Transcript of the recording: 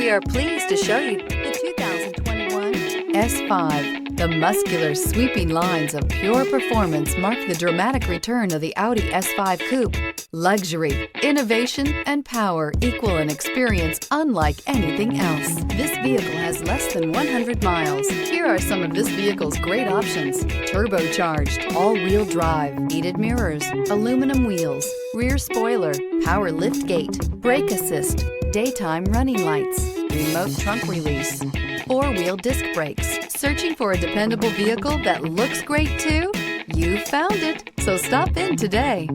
We are pleased to show you the 2021 S5. The muscular, sweeping lines of pure performance mark the dramatic return of the Audi S5 Coupe. Luxury, innovation, and power equal an experience unlike anything else. This vehicle has less than 100 miles. Here are some of this vehicle's great options: turbocharged, all-wheel drive, heated mirrors, aluminum wheels, rear spoiler, power liftgate, brake assist, daytime running lights, remote trunk release, four-wheel disc brakes. Searching for a dependable vehicle that looks great too? You found it, so stop in today.